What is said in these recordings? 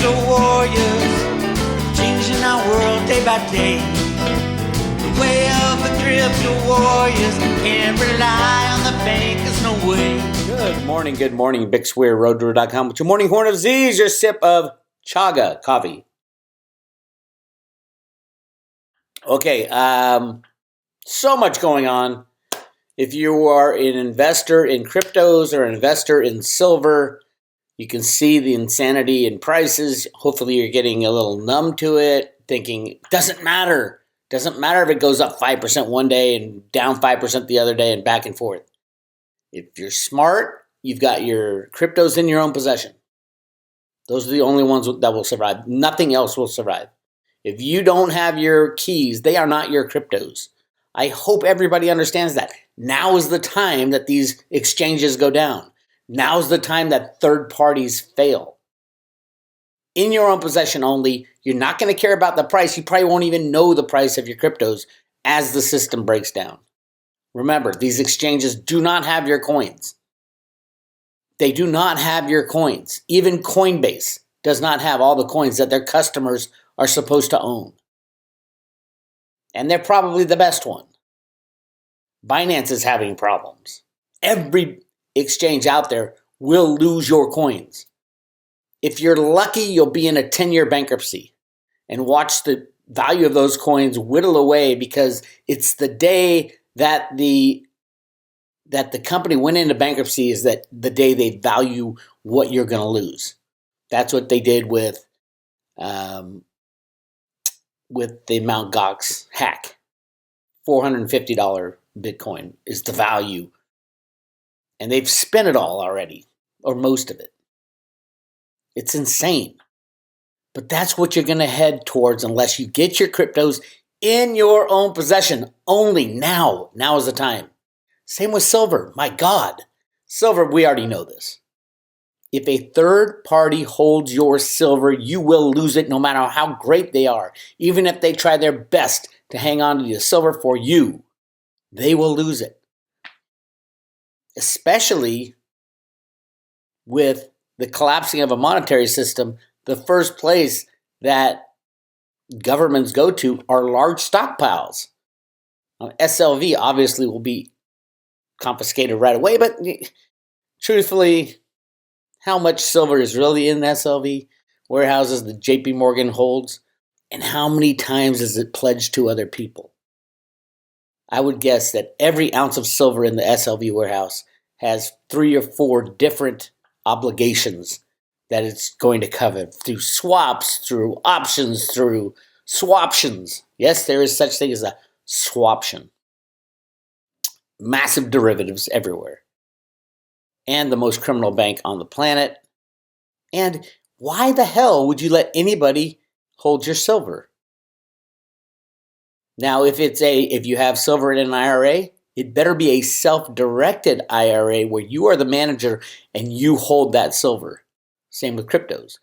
crypto warriors, changing our world day by day. The way of the crypto warriors, can't rely on the bankers, no way. Good morning. Bix Weir, roadrunner.com with your morning horn of Z's, your sip of chaga coffee. Okay, so much going on. If you are an investor in cryptos or an investor in silver, you can see the insanity in prices. Hopefully you're getting a little numb to it, thinking, doesn't matter. Doesn't matter if it goes up 5% one day and down 5% the other day and back and forth. If you're smart, you've got your cryptos in your own possession. Those are the only ones that will survive. Nothing else will survive. If you don't have your keys, they are not your cryptos. I hope everybody understands that. Now is the time that these exchanges go down. Now is the time that third parties fail. In your own possession only, you're not going to care about the price. You probably won't even know the price of your cryptos as the system breaks down. Remember, these exchanges do not have your coins. They do not have your coins. Even Coinbase does not have all the coins that their customers are supposed to own. And they're probably the best one. Binance is having problems. Every exchange out there will lose your coins. If you're lucky, you'll be in a 10-year bankruptcy and watch the value of those coins whittle away because it's the day that the company went into bankruptcy is that the day they value what you're going to lose. That's what they did with the Mt. Gox hack. $450 Bitcoin is the value. And they've spent it all already, or most of it. It's insane. But that's what you're going to head towards unless you get your cryptos in your own possession. Only now. Now is the time. Same with silver. My God. Silver, we already know this. If a third party holds your silver, you will lose it no matter how great they are. Even if they try their best to hang on to the silver for you, they will lose it. Especially with the collapsing of a monetary system, the first place that governments go to are large stockpiles. SLV obviously will be confiscated right away, but truthfully, how much silver is really in SLV warehouses that JP Morgan holds, and how many times is it pledged to other people? I would guess that every ounce of silver in the SLV warehouse has 3 or 4 different obligations that it's going to cover through swaps, through options, through swaptions. Yes, there is such thing as a swaption. Massive derivatives everywhere. And the most criminal bank on the planet. And why the hell would you let anybody hold your silver? Now, if you have silver in an IRA, it better be a self-directed IRA where you are the manager and you hold that silver. Same with cryptos.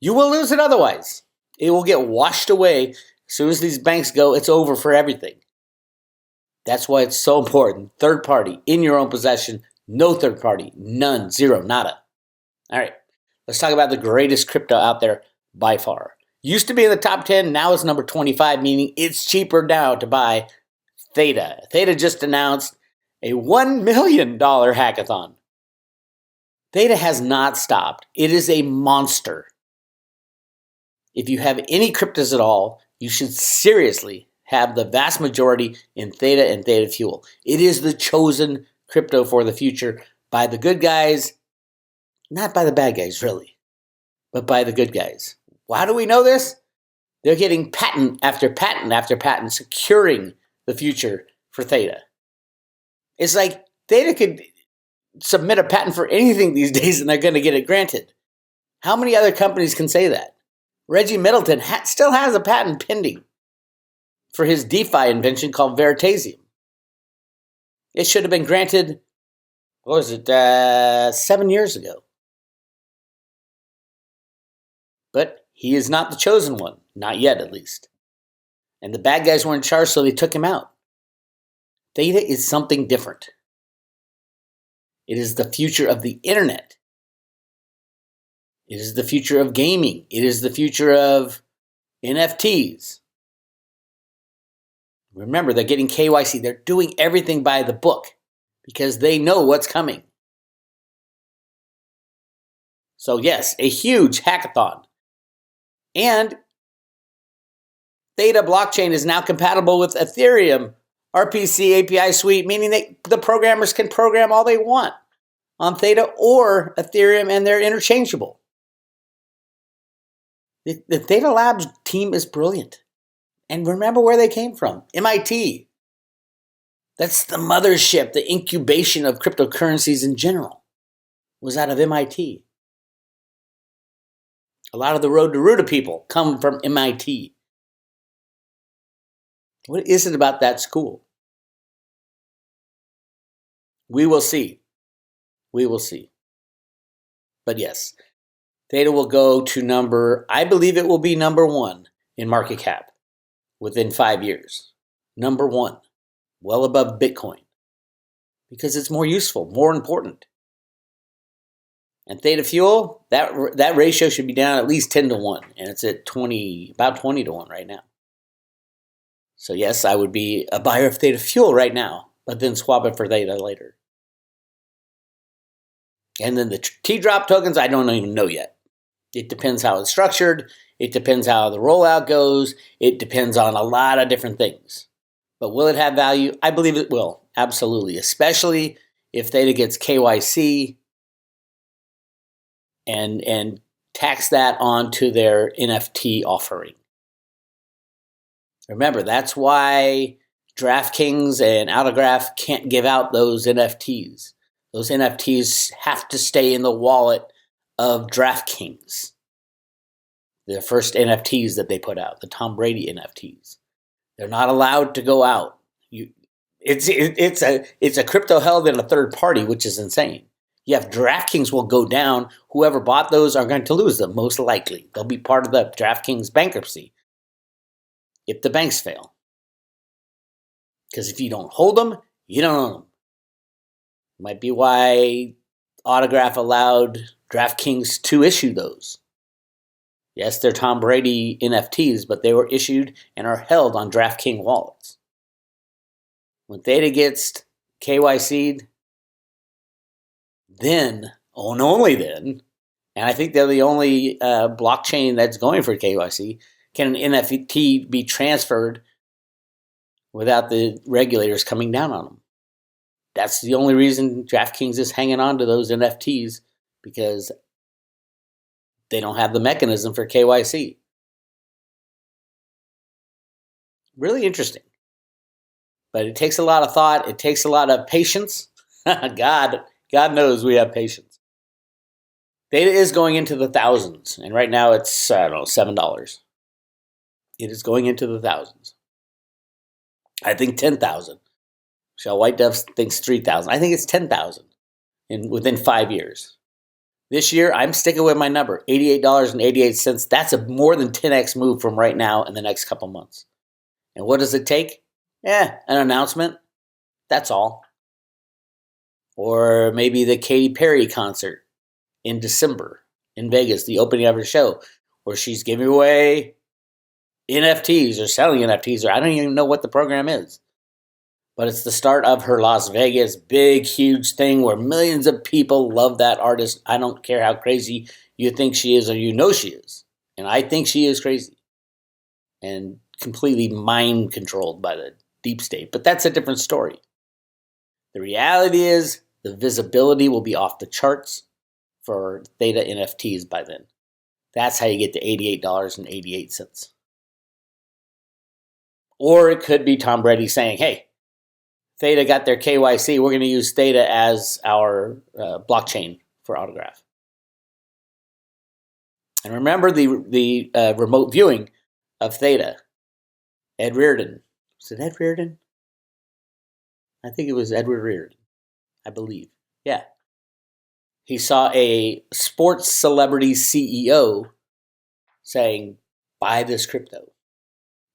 You will lose it otherwise. It will get washed away. As soon as these banks go, it's over for everything. That's why it's so important. Third party, in your own possession. No third party. None. Zero. Nada. All right. Let's talk about the greatest crypto out there by far. Used to be in the top 10. Now it's number 25, meaning it's cheaper now to buy Theta. Theta just announced a $1 million hackathon. Theta has not stopped. It is a monster. If you have any cryptos at all, you should seriously have the vast majority in Theta and Theta Fuel. It is the chosen crypto for the future by the good guys, not by the bad guys really, but by the good guys. Why do we know this? They're getting patent after patent after patent securing the future for Theta. It's like Theta could submit a patent for anything these days and they're going to get it granted. How many other companies can say that? Reggie Middleton still has a patent pending for his DeFi invention called Veritasium. It should have been granted, 7 years ago. But he is not the chosen one. Not yet, at least. And the bad guys were in charge, so they took him out. Theta is something different. It is the future of the internet. It is the future of gaming. It is the future of NFTs. Remember, they're getting KYC. They're doing everything by the book because they know what's coming. So yes, a huge hackathon. And Theta blockchain is now compatible with Ethereum RPC API suite, meaning the programmers can program all they want on Theta or Ethereum, and they're interchangeable. The Theta Labs team is brilliant. And remember where they came from, MIT. That's the mothership, the incubation of cryptocurrencies in general was out of MIT. A lot of the Road to Ruta people come from MIT. What is it about that school? We will see. We will see. But yes, Theta will go to I believe it will be number 1 in market cap within 5 years. Number 1, well above Bitcoin, because it's more useful, more important. And Theta Fuel, that ratio should be down at least 10 to 1, and it's at about 20 to 1 right now. So yes, I would be a buyer of Theta Fuel right now, but then swap it for Theta later. And then the T-drop tokens, I don't even know yet. It depends how it's structured. It depends how the rollout goes. It depends on a lot of different things. But will it have value? I believe it will, absolutely, especially if Theta gets KYC and tax that onto their NFT offering. Remember, that's why DraftKings and Autograph can't give out those NFTs. Those NFTs have to stay in the wallet of DraftKings. The first NFTs that they put out, the Tom Brady NFTs. They're not allowed to go out. It's a crypto held in a third party, which is insane. You have DraftKings will go down. Whoever bought those are going to lose them, most likely. They'll be part of the DraftKings bankruptcy if the banks fail. Because if you don't hold them, you don't own them. Might be why Autograph allowed DraftKings to issue those. Yes, they're Tom Brady NFTs, but they were issued and are held on DraftKings wallets. When Theta gets KYC'd, then, and only then, and I think they're the only blockchain that's going for KYC, can an NFT be transferred without the regulators coming down on them. That's the only reason DraftKings is hanging on to those NFTs, because they don't have the mechanism for KYC. Really interesting. But it takes a lot of thought. It takes a lot of patience. God knows we have patience. Theta is going into the thousands. And right now it's, $7. It is going into the thousands. I think 10,000. Shell White Dove thinks 3,000. I think it's 10,000 within 5 years. This year, I'm sticking with my number, $88.88. That's a more than 10x move from right now in the next couple months. And what does it take? An announcement. That's all. Or maybe the Katy Perry concert in December in Vegas, the opening of her show, where she's giving away NFTs or selling NFTs, or I don't even know what the program is. But it's the start of her Las Vegas big, huge thing where millions of people love that artist. I don't care how crazy you think she is or you know she is. And I think she is crazy and completely mind controlled by the deep state. But that's a different story. The reality is the visibility will be off the charts for Theta NFTs by then. That's how you get to $88.88. Or it could be Tom Brady saying, hey, Theta got their KYC. We're going to use Theta as our blockchain for Autograph. And remember the remote viewing of Theta. Ed Reardon. Was it Ed Reardon? I think it was Edward Reardon, I believe. Yeah. He saw a sports celebrity CEO saying, buy this crypto.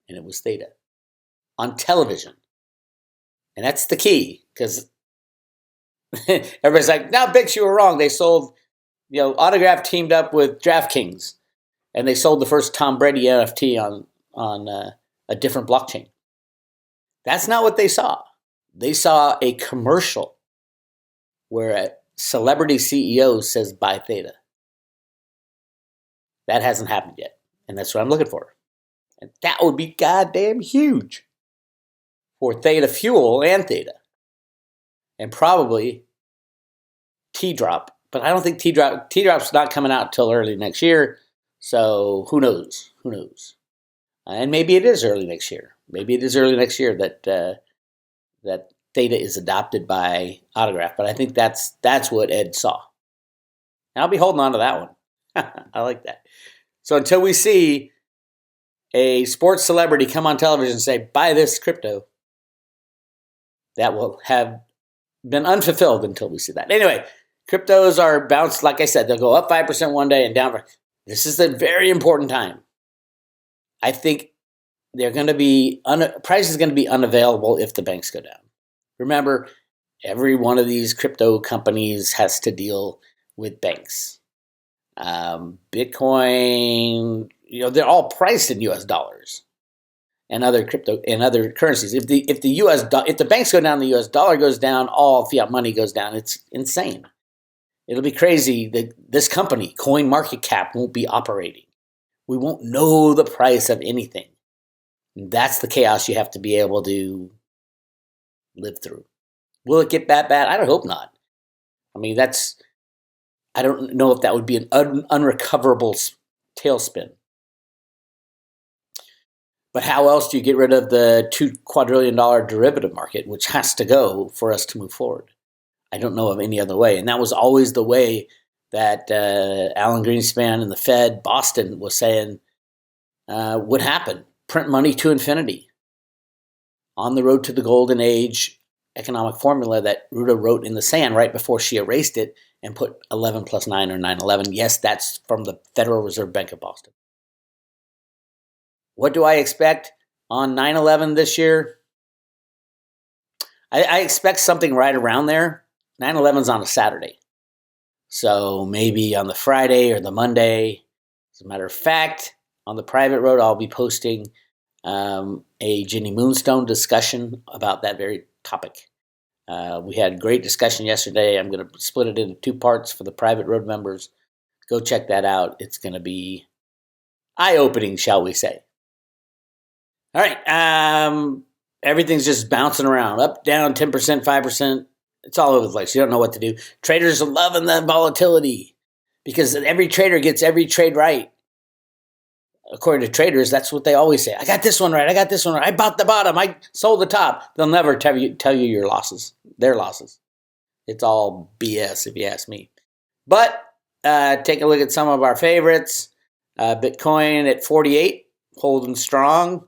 And it was Theta. On television. And that's the key, because everybody's like, now, Bix, you were wrong. They sold Autograph teamed up with DraftKings, and they sold the first Tom Brady NFT on a different blockchain. That's not what they saw. They saw a commercial where a celebrity CEO says, buy Theta. That hasn't happened yet, and that's what I'm looking for. And that would be goddamn huge for Theta Fuel and Theta. And probably T-Drop. But I don't think T-Drop's not coming out till early next year. So who knows? And maybe it is early next year. Maybe it is early next year that Theta is adopted by Autograph. But I think that's what Ed saw. And I'll be holding on to that one. I like that. So until we see a sports celebrity come on television and say, buy this crypto, that will have been unfulfilled until we see that. Anyway, cryptos are bounced, like I said, they'll go up 5% one day and down. This is a very important time. I think they're going to be, price is going to be unavailable if the banks go down. Remember, every one of these crypto companies has to deal with banks. Bitcoin, they're all priced in US dollars and other crypto and other currencies. If the banks go down, the US dollar goes down, all fiat money goes down. It's insane. It'll be crazy that this company, CoinMarketCap, won't be operating. We won't know the price of anything. That's the chaos you have to be able to live through. Will it get that bad? I don't hope not. I mean, I don't know if that would be an unrecoverable tailspin. But how else do you get rid of the $2 quadrillion derivative market, which has to go for us to move forward? I don't know of any other way. And that was always the way that Alan Greenspan and the Fed, Boston, was saying would happen. Print money to infinity. On the road to the golden age economic formula that Ruta wrote in the sand right before she erased it and put 11 plus 9 or 9/11. Yes, that's from the Federal Reserve Bank of Boston. What do I expect on 9/11 this year? I expect something right around there. 9/11's on a Saturday. So maybe on the Friday or the Monday. As a matter of fact, on the private road, I'll be posting a Ginny Moonstone discussion about that very topic. We had a great discussion yesterday. I'm going to split it into 2 parts for the private road members. Go check that out. It's going to be eye-opening, shall we say. All right. Everything's just bouncing around. Up, down, 10%, 5%. It's all over the place. You don't know what to do. Traders are loving the volatility because every trader gets every trade right. According to traders, that's what they always say. I got this one right. I bought the bottom. I sold the top. They'll never tell you your losses, their losses. It's all BS if you ask me. But take a look at some of our favorites. Bitcoin at 48, holding strong.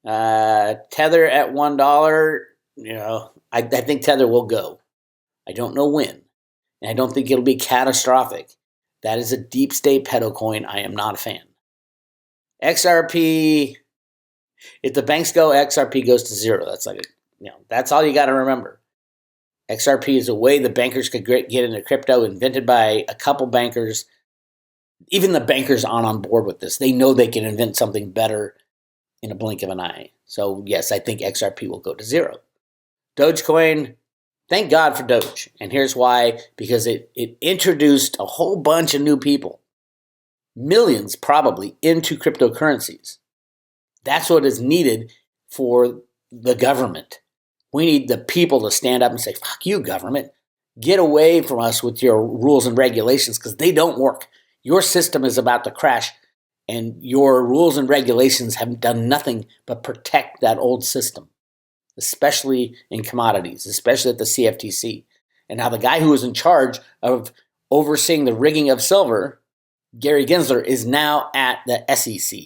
Tether at $1. I think Tether will go. I don't know when. And I don't think it'll be catastrophic. That is a deep state pedo coin. I am not a fan. XRP, if the banks go, XRP goes to 0. That's that's all you got to remember. XRP is a way the bankers could get into crypto, invented by a couple bankers. Even the bankers aren't on board with this. They know they can invent something better in a blink of an eye. So yes, I think XRP will go to 0. Dogecoin, thank God for Doge. And here's why. Because it introduced a whole bunch of new people. Millions probably into cryptocurrencies. That's what is needed for the government. We need the people to stand up and say, fuck you, government. Get away from us with your rules and regulations because they don't work. Your system is about to crash and your rules and regulations have done nothing but protect that old system, especially in commodities, especially at the CFTC. And now the guy who was in charge of overseeing the rigging of silver, Gary Gensler, is now at the SEC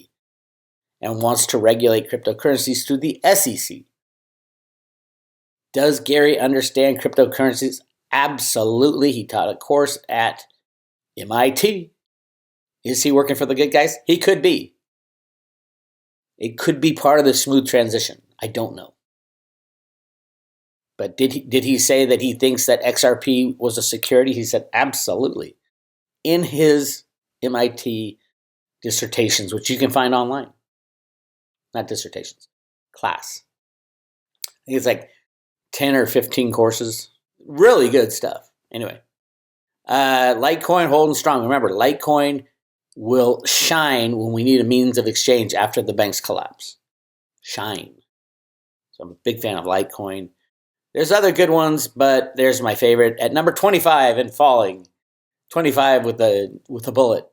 and wants to regulate cryptocurrencies through the SEC. Does Gary understand cryptocurrencies? Absolutely. He taught a course at MIT. Is he working for the good guys? He could be. It could be part of the smooth transition. I don't know. But did he say that he thinks that XRP was a security? He said absolutely. in his MIT dissertations, which you can find online. Not dissertations, class. I think it's like 10 or 15 courses. Really good stuff. Anyway, Litecoin holding strong. Remember, Litecoin will shine when we need a means of exchange after the banks collapse. Shine. So I'm a big fan of Litecoin. There's other good ones, but there's my favorite. At number 25 and falling. 25 with a bullet.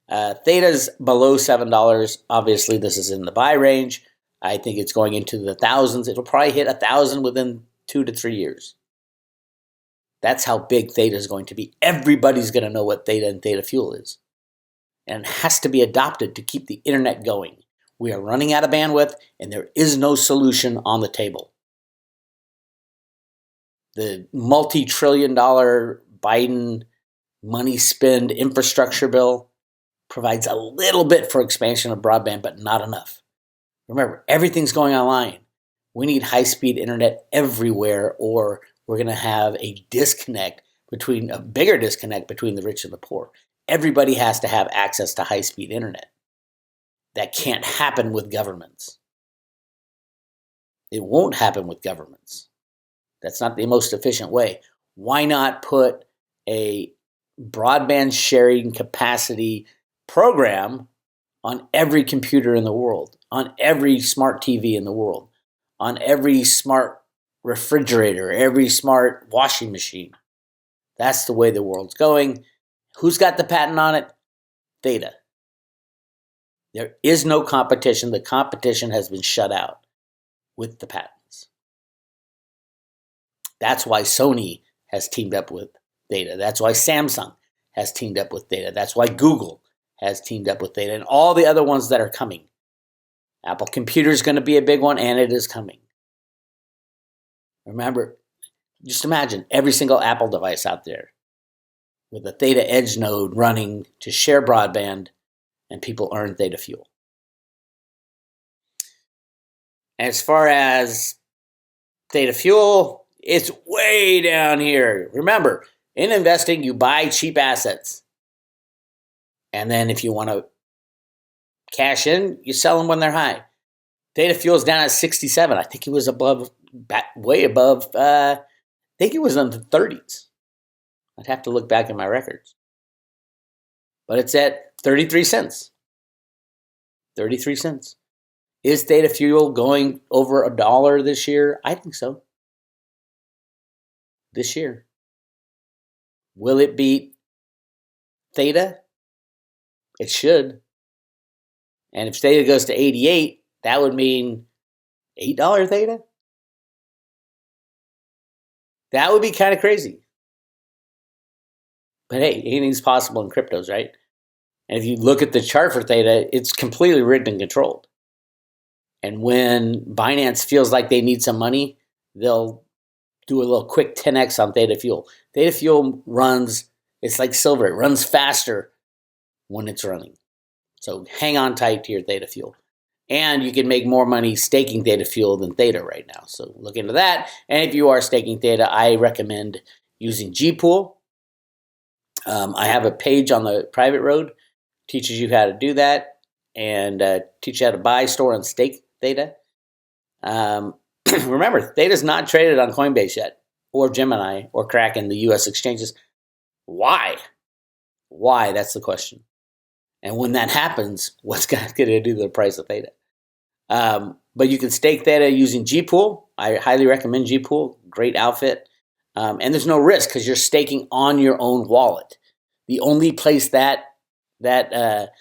Theta's below $7. Obviously, this is in the buy range. I think it's going into the thousands. It'll probably hit 1,000 within 2 to 3 years. That's how big Theta is going to be. Everybody's going to know what Theta and Theta Fuel is. And it has to be adopted to keep the internet going. We are running out of bandwidth, and there is no solution on the table. The multi-trillion-dollar Biden money spend infrastructure bill provides a little bit for expansion of broadband, but not enough. Remember, everything's going online. We need high-speed internet everywhere, or we're going to have a bigger disconnect between the rich and the poor. Everybody has to have access to high-speed internet. That can't happen with governments. It won't happen with governments. That's not the most efficient way. Why not put a broadband sharing capacity program on every computer in the world, on every smart TV in the world, on every smart refrigerator, every smart washing machine? That's the way the world's going. Who's got the patent on it? Theta. There is no competition. The competition has been shut out with the patents. That's why Sony has teamed up with Theta. That's why Samsung has teamed up with Theta. That's why Google has teamed up with Theta, and all the other ones that are coming. Apple Computer is going to be a big one, and it is coming. Remember, just imagine every single Apple device out there with a Theta Edge node running to share broadband, and people earn Theta Fuel. As far as Theta Fuel, it's way down here. Remember, in investing, you buy cheap assets. And then if you want to cash in, you sell them when they're high. Theta Fuel's down at 67. I think it was way above, I think it was in the 30s. I'd have to look back in my records. But it's at 33 cents. 33 cents. Is Theta Fuel going over $1 this year? I think so. This year. Will it beat Theta? It should. And if Theta goes to 88, that would mean $8 Theta? That would be kind of crazy. But hey, anything's possible in cryptos, right? And if you look at the chart for Theta, it's completely rigged and controlled. And when Binance feels like they need some money, they'll do a little quick 10x on Theta Fuel. Theta Fuel runs, it's like silver, it runs faster when it's running. So hang on tight to your Theta Fuel. And you can make more money staking Theta Fuel than Theta right now. So look into that. And if you are staking Theta, I recommend using Gpool. I have a page on the private road, teaches you how to do that, and teach you how to buy, store, and stake Theta. Remember, Theta's not traded on Coinbase yet, or Gemini, or Kraken, the U.S. exchanges. Why? Why? That's the question. And when that happens, what's going to do to the price of Theta? But you can stake Theta using Gpool. I highly recommend Gpool. Great outfit. And there's no risk because you're staking on your own wallet. The only place that Theta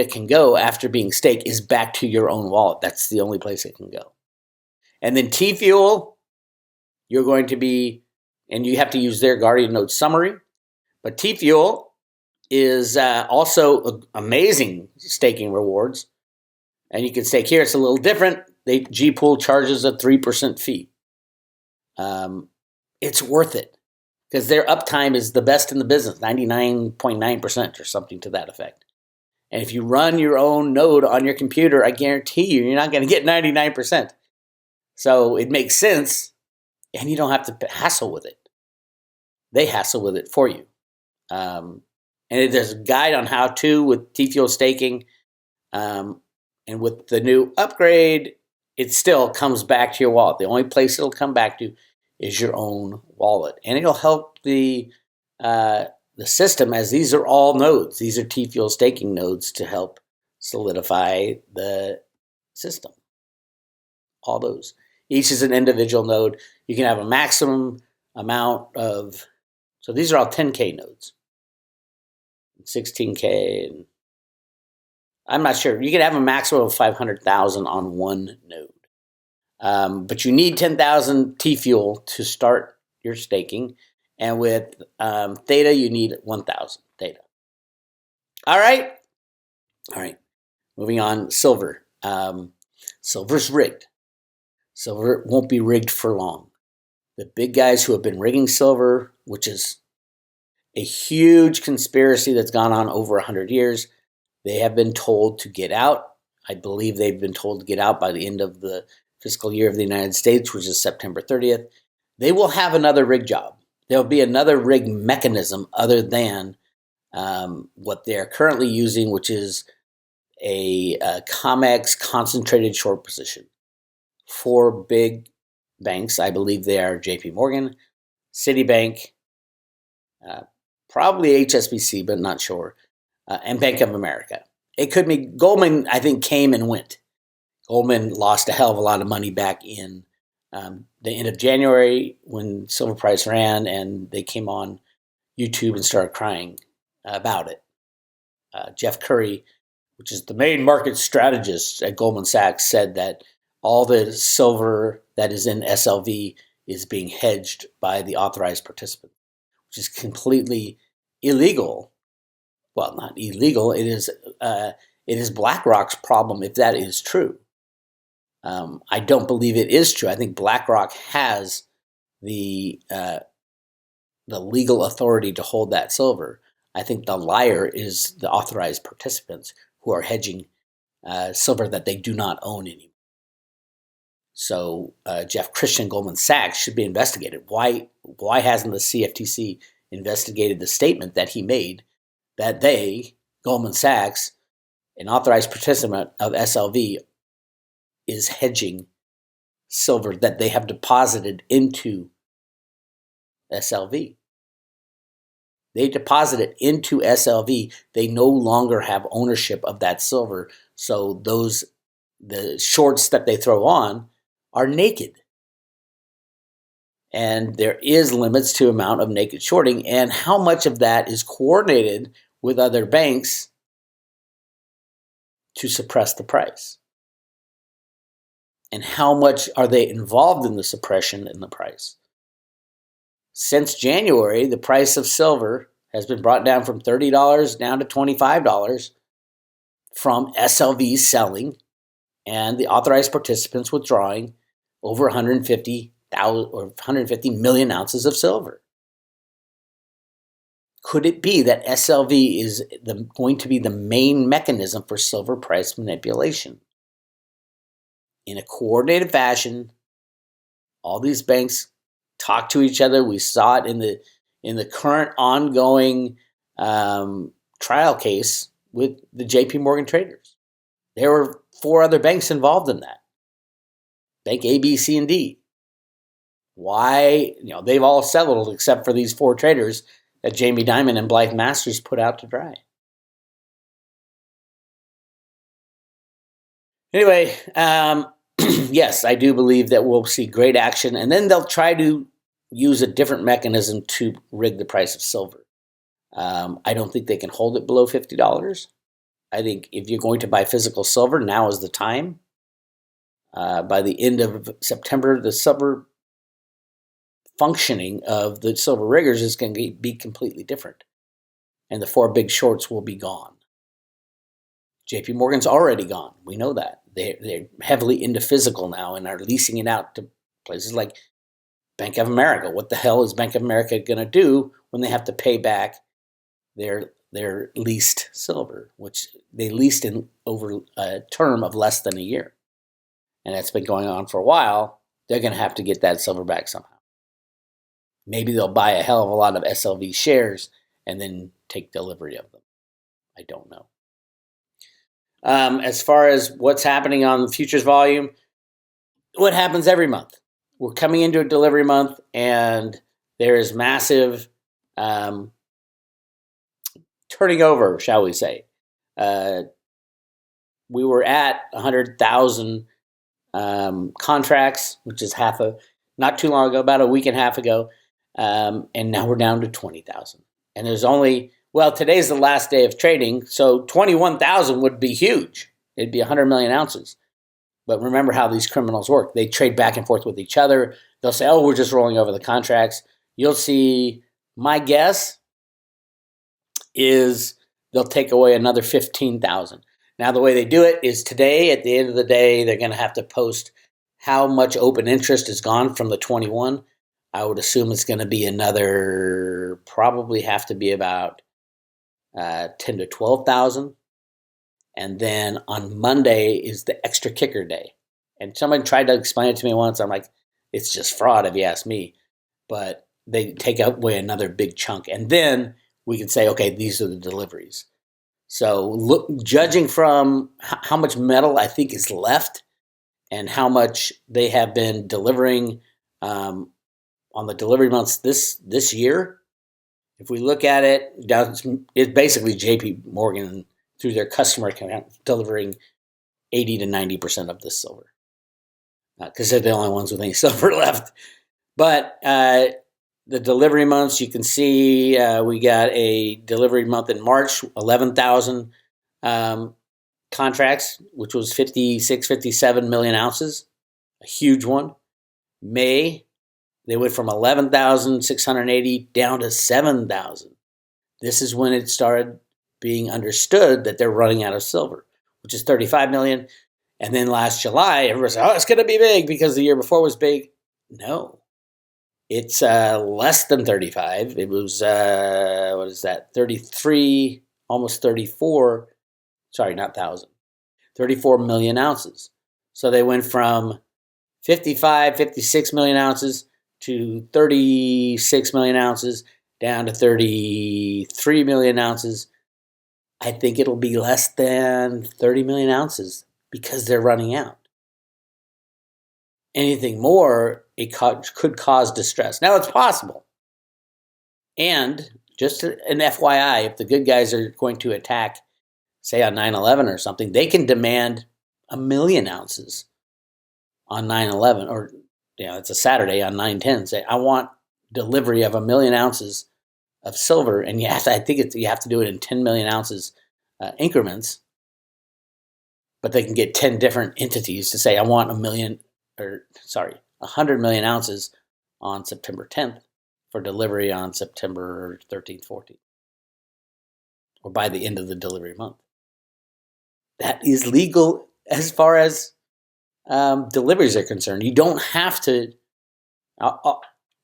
can go after being staked is back to your own wallet. That's the only place it can go. And then T-Fuel, you're going to be, and you have to use their Guardian Node summary. But T-Fuel is also amazing staking rewards. And you can stake here. It's a little different. Gpool charges a 3% fee. It's worth it because their uptime is the best in the business, 99.9% or something to that effect. And if you run your own node on your computer, I guarantee you're not going to get 99%. So it makes sense, and you don't have to hassle with it. They hassle with it for you. And there's a guide on how to with T-Fuel staking. And with the new upgrade, it still comes back to your wallet. The only place it'll come back to is your own wallet. And it'll help the system, as these are all nodes. These are T-Fuel staking nodes to help solidify the system. All those. Each is an individual node. You can have a maximum amount of, so these are all 10K nodes. 16K, and I'm not sure. You can have a maximum of 500,000 on one node. But you need 10,000 T-Fuel to start your staking. And with Theta, you need 1,000 Theta. All right. Moving on, silver. Silver's rigged. Silver won't be rigged for long. The big guys who have been rigging silver, which is a huge conspiracy that's gone on over 100 years, they have been told to get out. I believe they've been told to get out by the end of the fiscal year of the United States, which is September 30th. They will have another rig job. There will be another rig mechanism other than what they're currently using, which is a COMEX concentrated short position. 4 big banks, I believe they are JP Morgan, Citibank, probably HSBC, but not sure, and Bank of America. It could be Goldman, I think, came and went. Goldman lost a hell of a lot of money back in the end of January when silver price ran, and they came on YouTube and started crying about it. Jeff Curry, which is the main market strategist at Goldman Sachs, said that all the silver that is in SLV is being hedged by the authorized participant, which is completely illegal. Well, not illegal. It is BlackRock's problem if that is true. I don't believe it is true. I think BlackRock has the legal authority to hold that silver. I think the liar is the authorized participants who are hedging silver that they do not own anymore. So Jeff Christian, Goldman Sachs, should be investigated. Why hasn't the CFTC investigated the statement that he made that they, Goldman Sachs, an authorized participant of SLV, is hedging silver that they have deposited into SLV? They deposit it into SLV. They no longer have ownership of that silver. So the shorts that they throw on are naked. And there is limits to amount of naked shorting, and how much of that is coordinated with other banks to suppress the price. And how much are they involved in the suppression in the price? Since January, the price of silver has been brought down from $30 down to $25 from SLV selling and the authorized participants withdrawing over 150 million ounces of silver. Could it be that SLV is going to be the main mechanism for silver price manipulation? In a coordinated fashion, all these banks talk to each other. We saw it in the current ongoing trial case with the JP Morgan traders. There were 4 other banks involved in that. Bank A, B, C, and D. Why? They've all settled except for these 4 traders that Jamie Dimon and Blythe Masters put out to dry. Anyway, yes, I do believe that we'll see great action, and then they'll try to use a different mechanism to rig the price of silver. I don't think they can hold it below $50. I think if you're going to buy physical silver, now is the time. By the end of September, the silver functioning of the silver riggers is going to be completely different. And the 4 big shorts will be gone. JP Morgan's already gone. We know that. They're heavily into physical now and are leasing it out to places like Bank of America. What the hell is Bank of America going to do when they have to pay back their leased silver, which they leased in over a term of less than a year? And that's been going on for a while. They're going to have to get that silver back somehow. Maybe they'll buy a hell of a lot of SLV shares and then take delivery of them. I don't know. As far as what's happening on the futures volume, what happens every month? We're coming into a delivery month, and there is massive turning over, shall we say. We were at 100,000 contracts, which is not too long ago, about a week and a half ago, and now we're down to 20,000. And there's only, today's the last day of trading, so 21,000 would be huge. It'd be 100 million ounces. But remember how these criminals work. They trade back and forth with each other. They'll say, oh, we're just rolling over the contracts. You'll see, my guess is they'll take away another 15,000. Now, the way they do it is today, at the end of the day, they're going to have to post how much open interest is gone from the 21. I would assume it's going to be another, probably have to be about 10 to 12,000. And then on Monday is the extra kicker day. And someone tried to explain it to me once. I'm like, it's just fraud if you ask me. But they take away another big chunk. And then we can say, okay, these are the deliveries. So judging from how much metal I think is left and how much they have been delivering on the delivery months this year, if we look at it, it's basically JP Morgan through their customer account delivering 80 to 90% of this silver because they're the only ones with any silver left. But the delivery months, you can see we got a delivery month in March, 11,000 contracts, which was 57 million ounces, a huge one. May, they went from 11,680 down to 7,000. This is when it started being understood that they're running out of silver, which is 35 million. And then last July, everyone said, oh, it's going to be big because the year before was big. No. It's less than 35. It was, 33, almost 34. Sorry, not 1,000. 34 million ounces. So they went from 56 million ounces to 36 million ounces down to 33 million ounces. I think it'll be less than 30 million ounces because they're running out. Anything more, it could cause distress. Now, it's possible. And just an FYI, if the good guys are going to attack, say on 9/11 or something, they can demand 1 million ounces on 9/11, or it's a Saturday on 9/10. Say, I want delivery of 1 million ounces of silver, and you have to do it in 10 million ounces increments. But they can get 10 different entities to say, I want 100 million ounces on September 10th for delivery on September 13th, 14th, or by the end of the delivery month. That is legal as far as deliveries are concerned. You don't have to,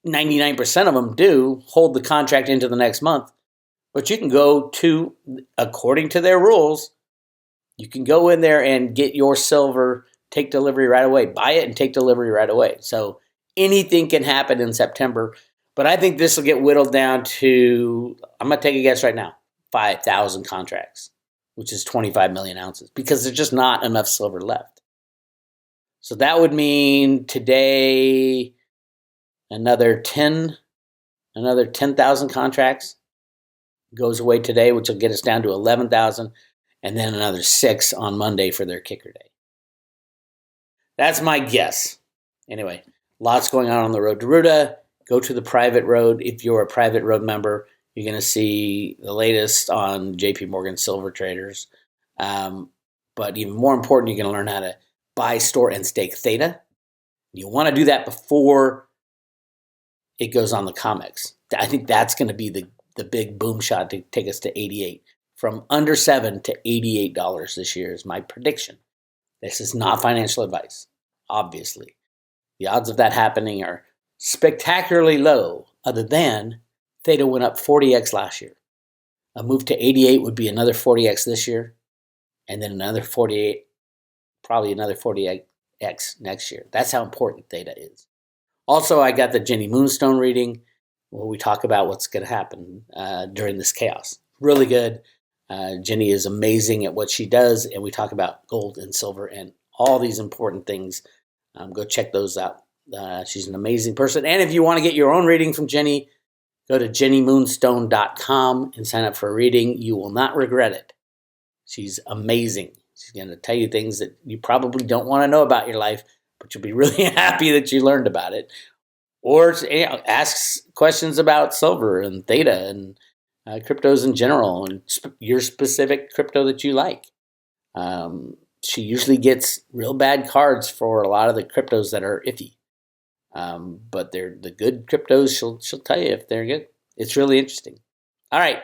99% of them do hold the contract into the next month, but you can go to, according to their rules, you can go in there and get your silver, take delivery right away, buy it and take delivery right away. So anything can happen in September, but I think this will get whittled down to, I'm going to take a guess right now, 5,000 contracts, which is 25 million ounces, because there's just not enough silver left. So that would mean today another 10,000 contracts goes away today, which will get us down to 11,000, and then another 6 on Monday for their kicker day. That's my guess. Anyway, lots going on the road to Ruta. Go to the private road. If you're a private road member, you're going to see the latest on JP Morgan silver traders. But even more important, you're going to learn how to buy, store, and stake Theta. You want to do that before it goes on the COMEX. I think that's going to be the big boom shot to take us to 88. From under $7 to $88 this year is my prediction. This is not financial advice, obviously. The odds of that happening are spectacularly low, other than Theta went up 40x last year. A move to 88 would be another 40x this year, and then another 48, probably another 40x next year. That's how important Theta is. Also, I got the Jenny Moonstone reading. where we talk about what's going to happen during this chaos. Really good. Jenny is amazing at what she does, and we talk about gold and silver and all these important things. Go check those out. She's an amazing person. And if you want to get your own reading from Jenny, go to jennymoonstone.com and sign up for a reading. You will not regret it. She's amazing. She's going to tell you things that you probably don't want to know about your life, but you'll be really happy that you learned about it. Or ask questions about silver and Theta and cryptos in general and your specific crypto that you like. She usually gets real bad cards for a lot of the cryptos that are iffy. But they're the good cryptos. She'll tell you if they're good. It's really interesting. All right.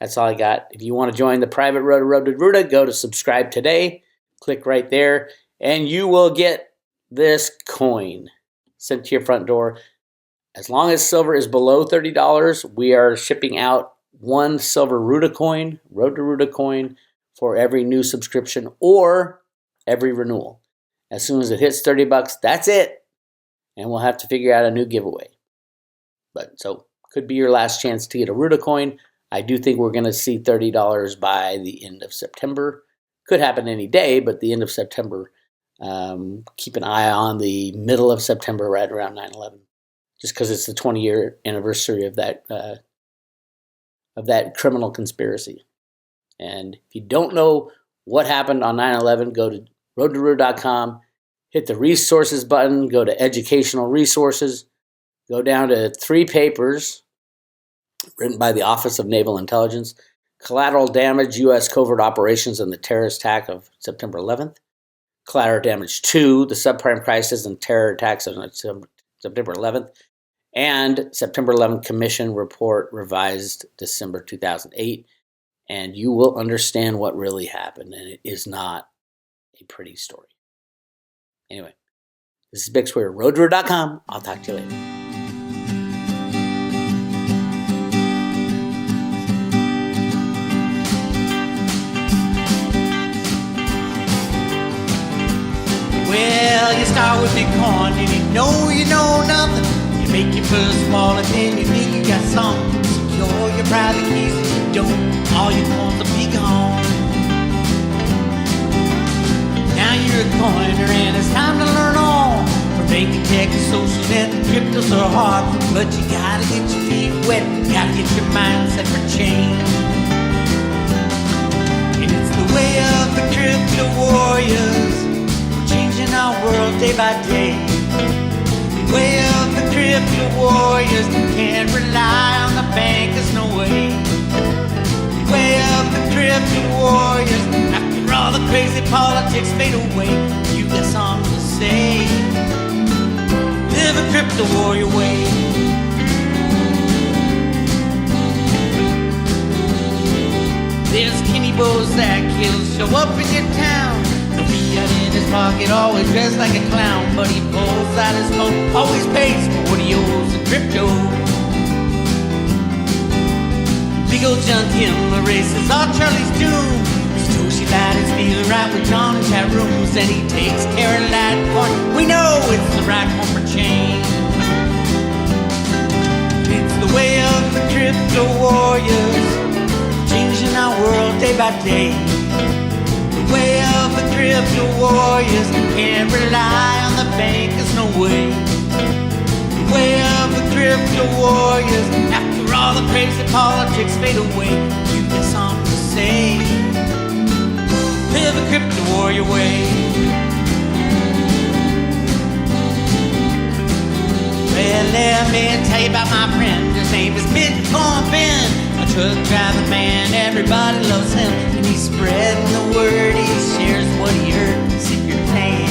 That's all I got. If you want to join the private Road to Ruta, go to subscribe today. Click right there, and you will get this coin sent to your front door. As long as silver is below $30, we are shipping out one silver Ruta coin, Road to Ruta coin, for every new subscription or every renewal. As soon as it hits $30, that's it. And we'll have to figure out a new giveaway. But so could be your last chance to get a Ruta coin. I do think we're going to see $30 by the end of September. Could happen any day, but the end of September. Keep an eye on the middle of September, right around 9/11, just because it's the 20-year anniversary of that criminal conspiracy. And if you don't know what happened on 9/11, go to roadtoruta.com, hit the resources button, go to educational resources, go down to 3 papers written by the Office of Naval Intelligence: Collateral Damage, U.S. Covert Operations and the Terrorist Attack of September 11th. Collateral Damage 2, the Subprime Crisis and Terror Attacks of September 11th. And September 11th Commission Report revised December 2008. And you will understand what really happened. And it is not a pretty story. Anyway, this is Bix Weir, roadtoruta.com. I'll talk to you later. Well, you start with Bitcoin and you know nothing. You make your first small and then you think you got something. Secure your private keys and you don't. All your coins will be gone. Now you're a coiner and it's time to learn on. From banking, tech, and social net, the cryptos are hard. But you gotta get your feet wet. You gotta get your mindset for change. And it's the way of the crypto warriors, changing our world day by day. The way of the crypto warriors, can't rely on the bankers, no way. The way of the crypto warriors, after all the crazy politics fade away, you got something to say. Live a crypto warrior way. There's Kenny Bozak, he'll show up in your town. The fiat in his pocket, always dressed like a clown. But he pulls out his phone, always pays for what he owes in crypto. Big old John Kim erases all Charlie's doom. Satoshi light is feeling right with John in chat rooms. And he takes care of Litecoin. We know it's the right one for change. It's the way of the crypto warriors, changing our world day by day. The way of the crypto warriors, can't rely on the bankers, no way. The way of the crypto warriors, after all the crazy politics fade away, you got something to say. Live a crypto warrior way. Well, let me tell you about my friend. His name is Bitcoin Ben, a truck driving man. Everybody loves him, and he's spreading the word. He shares what he heard, secret plan.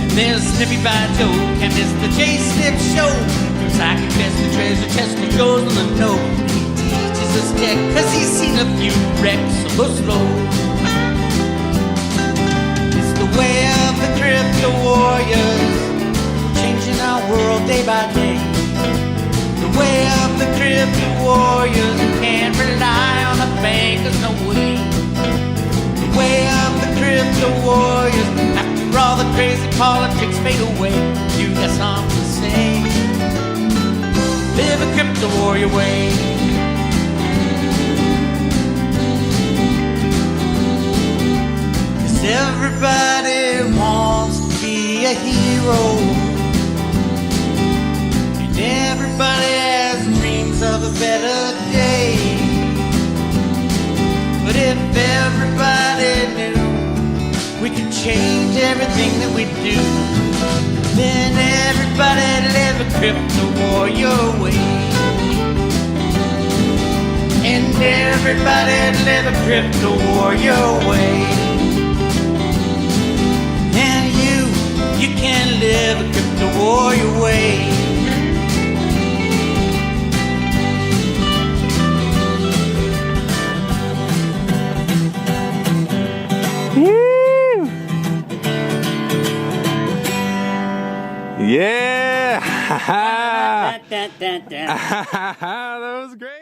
And there's Snippy by Joe, can't miss the J-Snip show. From Psychic Best to Treasure Chest, he goes on the know. He teaches us tech, cause he's seen a few wrecks, so go slow. It's the way of the crypto warriors, changing our world day by day. The way of the crypto warriors, can't rely on the bankers, no way. The way of the crypto warriors, after all the crazy politics fade away, you got something to say. live a crypto warrior way. Cause everybody wants to be a hero, and everybody has dreams of a better day. But if everybody knew we could change everything that we do, then everybody live a crypto warrior way. And everybody live a crypto warrior way. And you can live a crypto warrior way. Yeah! Da, da, da, da. That was great.